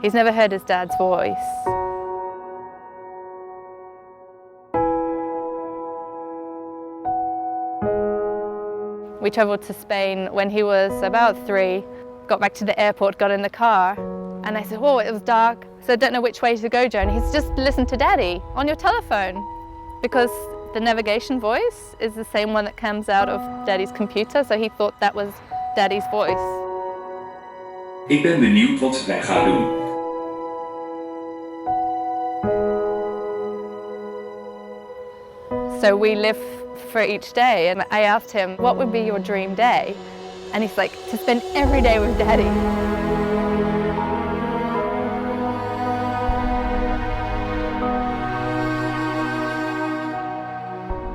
He's never heard his dad's voice. We travelled to Spain when he was about 3, got back to the airport, got in the car, and I said, oh, it was dark, so I don't know which way to go, Joe. And he's just listen to Daddy on your telephone, because the navigation voice is the same one that comes out of Daddy's computer, so he thought that was Daddy's voice. Ik ben benieuwd wat wij gaan doen. So we live for each day, and I asked him, what would be your dream day? And he's like, to spend every day with Daddy.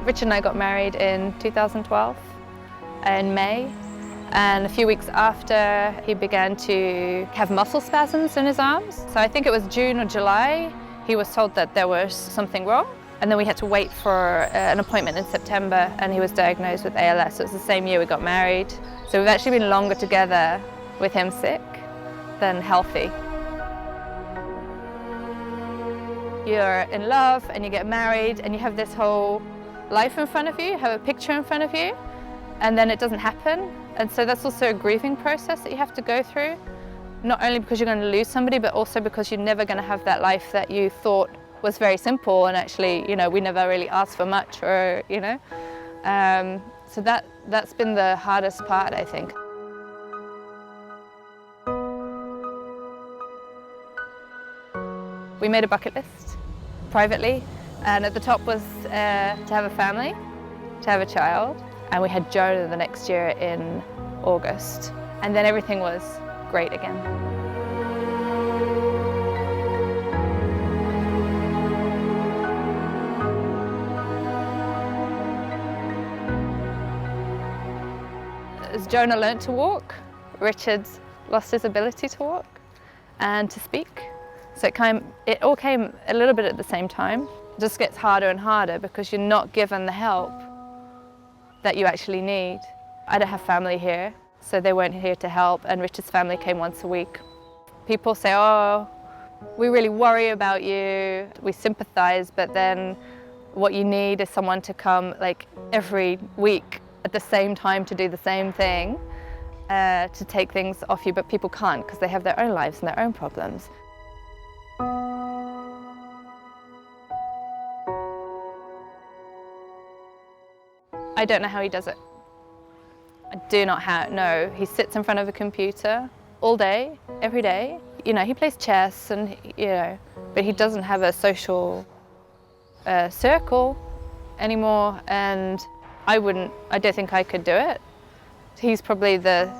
Richard and I got married in 2012, in May, and a few weeks after he began to have muscle spasms in his arms. So I think it was June or July, he was told that there was something wrong. And then we had to wait for an appointment in September, and he was diagnosed with ALS. So it was the same year we got married. So we've actually been longer together with him sick than healthy. You're in love and you get married and you have this whole life in front of you, you have a picture in front of you, and then it doesn't happen. And so that's also a grieving process that you have to go through. Not only because you're going to lose somebody, but also because you're never going to have that life that you thought was very simple, and actually, you know, we never really asked for much, or, you know. So that's been the hardest part, I think. We made a bucket list privately, and at the top was to have a family, to have a child, and we had Jonah the next year in August, and then everything was great again. As Jonah learnt to walk, Richard lost his ability to walk and to speak. So it all came a little bit at the same time. It just gets harder and harder because you're not given the help that you actually need. I don't have family here, so they weren't here to help, and Richard's family came once a week. People say, oh, we really worry about you, we sympathise, but then what you need is someone to come like every week at the same time to do the same thing, to take things off you, but people can't because they have their own lives and their own problems. I don't know how he does it. I do not know. He sits in front of a computer all day, every day. You know, he plays chess and, you know, but he doesn't have a social circle anymore, and I don't think I could do it. He's probably the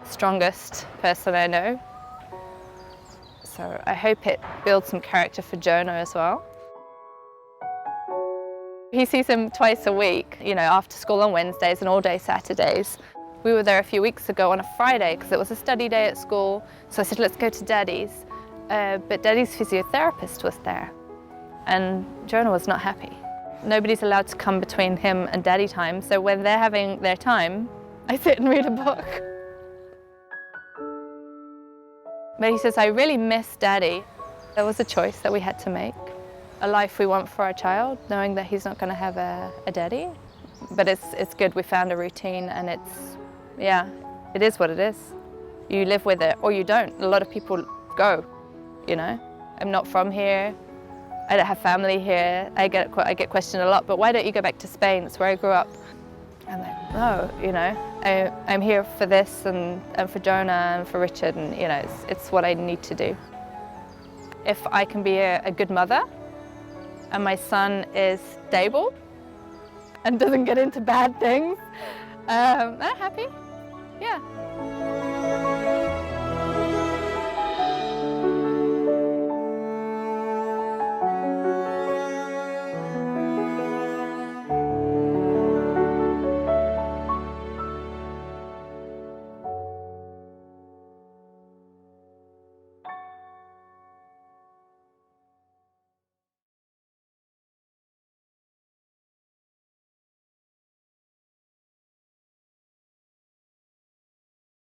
strongest person I know. So I hope it builds some character for Jonah as well. He sees him twice a week, you know, after school on Wednesdays and all day Saturdays. We were there a few weeks ago on a Friday because it was a study day at school. So I said, let's go to Daddy's. But Daddy's physiotherapist was there, and Jonah was not happy. Nobody's allowed to come between him and Daddy time, so when they're having their time, I sit and read a book. But he says, I really miss Daddy. There was a choice that we had to make. A life we want for our child, knowing that he's not going to have a daddy. But it's good, we found a routine, and it is what it is. You live with it, or you don't. A lot of people go, you know. I'm not from here. I don't have family here. I get questioned a lot, but why don't you go back to Spain? That's where I grew up. I'm like, no, you know, I'm here for this and for Jonah and for Richard, and you know, it's what I need to do. If I can be a good mother, and my son is stable and doesn't get into bad things, I'm happy, yeah.